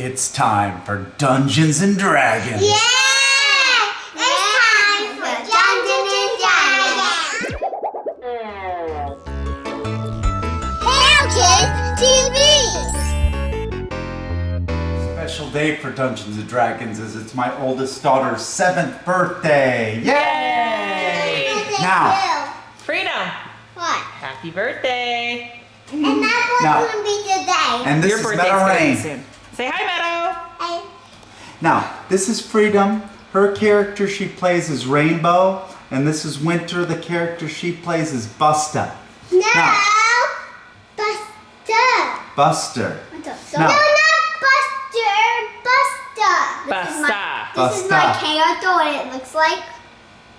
It's time for Dungeons and Dragons. Yeah! It's time for Dungeons and Dragons. Heer KIds TV. Special day for Dungeons and Dragons as it's my oldest daughter's 7th birthday. Yay! Now, Freedom. What? Happy birthday. And that's what's going to be today. and this Your is birthday's Meadow coming Rain. soon. Say hi, Meadow. Hey. Now, this is Freedom. Her character she plays is Rainbow. And this is Winter. The character she plays is Busta. No! Now, Buster. Buster. No, not Buster. Buster. Busta. This is my character, what it looks like.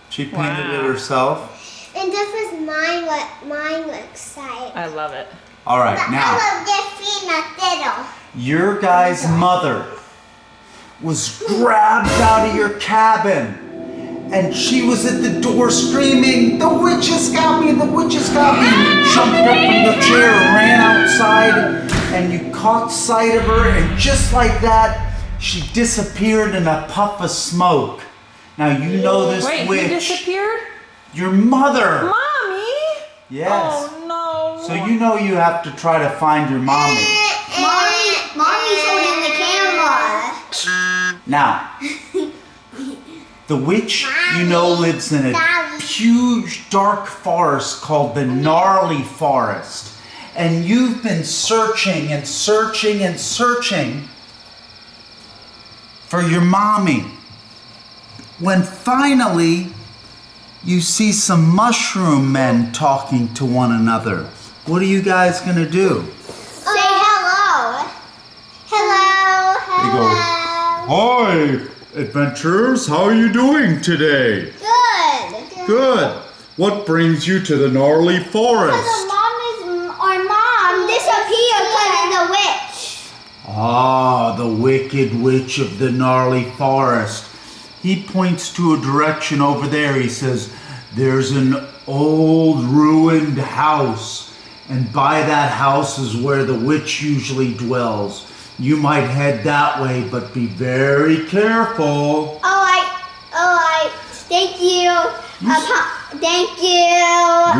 She painted it Wow. herself. And this is mine, what mine looks like. I love it. All right, But now. I will get Fina Fiddle. Your guy's mother was grabbed out of your cabin and she was at the door screaming, "The witches got me, the witches got me." You jumped up from the chair and ran outside and you caught sight of her, and just like that, she disappeared in a puff of smoke. Now you know this Wait, witch. you disappeared? Your mother. Mommy? Yes. Oh, no. So you know you have to try to find your mommy. Mommy's holding the camera. Now, the witch, you know, lives in a huge dark forest called the Gnarly Forest. And you've been searching and searching and searching for your mommy. When finally you see some mushroom men talking to one another. What are you guys gonna do? Say hello. Hello. They go, "Hi, adventurers, how are you doing today?" Good. "Good. What brings you to the Gnarly Forest?" Our mom disappeared because of the witch. "Ah, the wicked witch of the Gnarly Forest." He points to a direction over there. He says, "There's an old ruined house. And by that house is where the witch usually dwells. You might head that way, but be very careful." All right. Thank you. Thank you.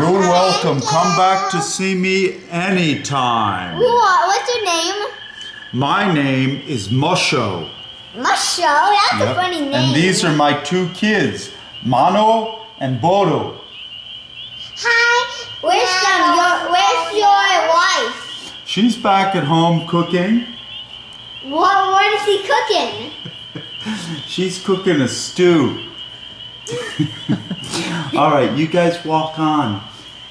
"You're welcome. Come back to see me anytime." What's your name? "My name is Musho. Musho. That's Yep. a funny name. And these are my 2 kids, Mano and Bodo." Hi. Where's your wife? "She's back at home cooking. What is he cooking? She's cooking a stew." All right, you guys walk on.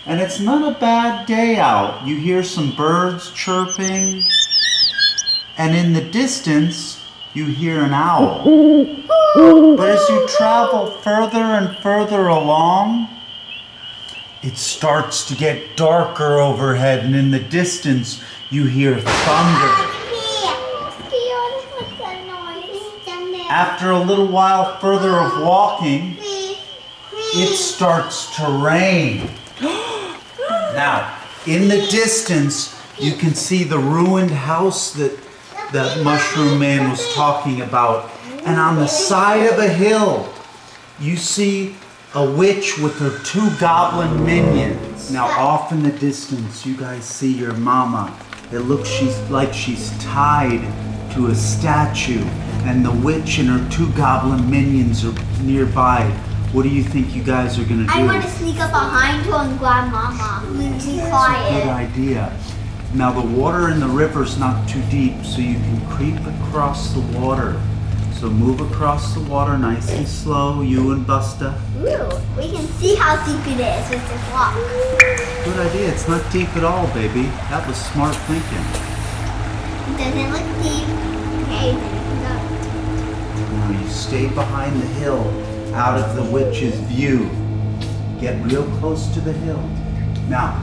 And it's not a bad day out. You hear some birds chirping. And in the distance, you hear an owl. But as you travel further and further along, it starts to get darker overhead. And in the distance, you hear thunder. After a little while further of walking, it starts to rain. Now, in the distance, you can see the ruined house that Mushroom Man was talking about. And on the side of a hill, you see a witch with her 2 goblin minions. Now, off in the distance, you guys see your mama. It looks like she's tied to a statue. And the witch and her 2 goblin minions are nearby. What do you think you guys are gonna do? I want to sneak up behind her and grab Mama. Be Good quiet. idea. Now the water in the river's not too deep, so you can creep across the water. So move across the water nice and slow, you and Busta. Ooh, we can see how deep it is with this rock. Good idea. It's not deep at all, baby. That was smart thinking. It doesn't look deep. Okay, then you can go. Now you stay behind the hill, out of the witch's view. Get real close to the hill. Now,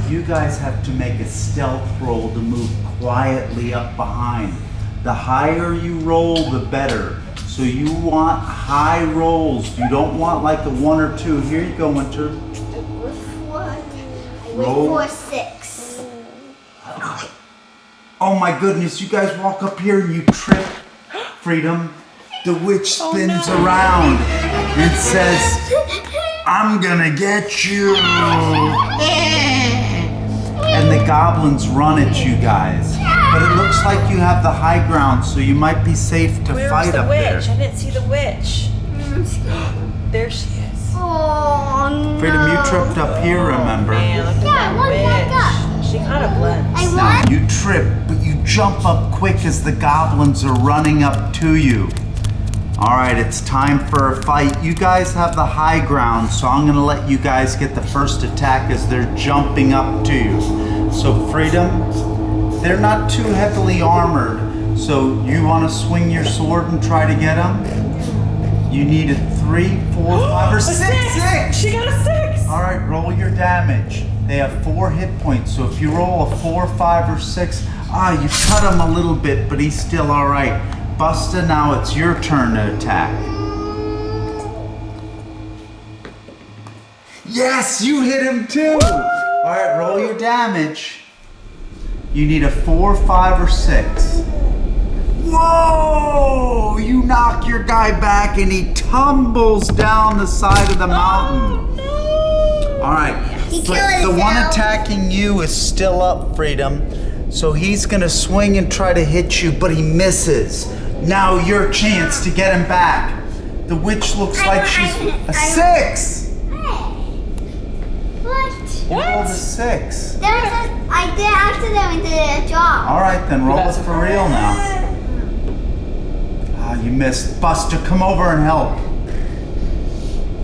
you guys have to make a stealth roll to move quietly up behind. The higher you roll, the better. So you want high rolls. You don't want like a 1 or 2. Here you go, Winter. I Roll. went for 6. Oh my goodness, you guys walk up here and you trip, Freedom. The witch spins around and says, I'm gonna get you. And the goblins run at you guys. But it looks like you have the high ground, so you might be safe to fight up there. Where's the witch? I didn't see the witch. There she is. Oh, no. Freedom, you tripped up here, remember? Man, look at that witch. She kind of blends. Now, you trip, but you jump up quick as the goblins are running up to you. All right, it's time for a fight. You guys have the high ground, so I'm gonna let you guys get the first attack as they're jumping up to you. So Freedom, they're not too heavily armored, so you wanna swing your sword and try to get them? You need a 3, 4, 5, or 6. She got a 6. All right, roll your damage. They have 4 hit points, so if you roll a 4, 5, or 6, you cut him a little bit, but he's still all right. Busta, now it's your turn to attack. Yes, you hit him too. All right, roll your damage. You need a 4, 5, or 6. Whoa! You knock your guy back and he tumbles down the side of the mountain. Oh, All right, but the one attacking you is still up, Freedom. So he's gonna swing and try to hit you, but he misses. Now your chance to get him back. The witch looks like she's a 6. What? You rolled a 6. I did accidentally did a job. All right, then roll it for real now. You missed. Buster, come over and help.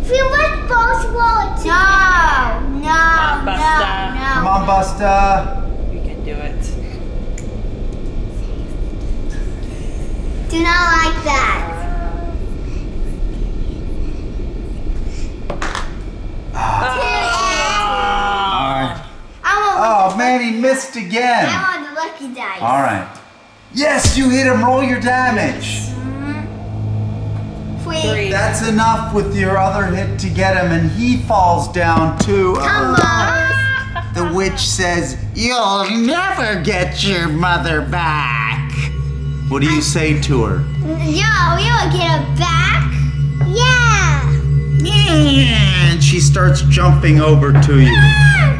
We let both roll it. No. Busta. Come on, Buster. You can do it. Do not like that. All right. Oh man, he missed again. I want the lucky dice. All right. Yes, you hit him. Roll your damage. 3. That's enough with your other hit to get him, and he falls down too. Come on. The witch says, "You'll never get your mother back." What do you say to her? Yeah, we will get it back. Yeah. And she starts jumping over to you.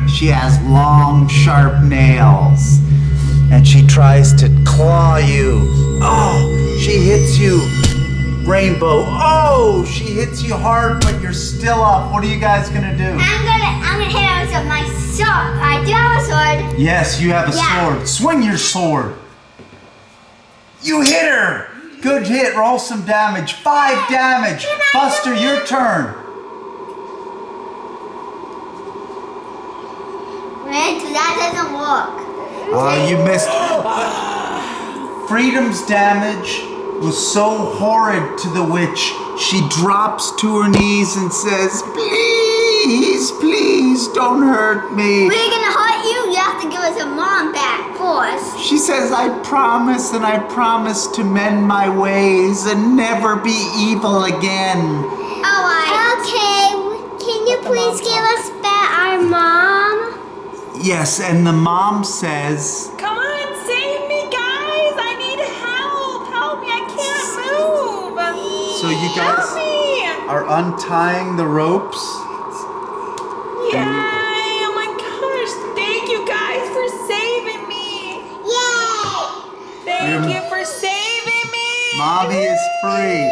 She has long, sharp nails. And she tries to claw you. Oh, she hits you. Rainbow. Oh, she hits you hard, but you're still up. What are you guys gonna do? I'm gonna hit her with my sword. I do have a sword. Yes, you have a sword. Swing your sword. You hit her. Good hit. Roll some damage. 5 damage. Buster, your turn. Wait, that doesn't work. You missed. Freedom's damage was so horrid to the witch, she drops to her knees and says, "Please, please don't hurt me." We're gonna hurt you. You have to give us a mom back first. She says, "I promise, and I promise to mend my ways and never be evil again." Alright. Okay, can you please give us back our mom? Yes, and the mom says, Come on, save me, guys. I need help. Help me. I can't move. so you Help guys me. are untying the ropes. Yay. Oh my gosh. Thank you guys for saving me. Yay! Thank you for saving me. Mommy is free.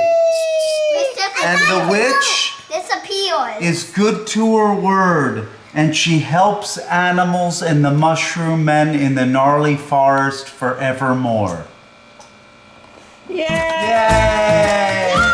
And the witch disappears. is good to her word, and she helps animals and the mushroom men in the gnarly forest forevermore. Yay. Yay!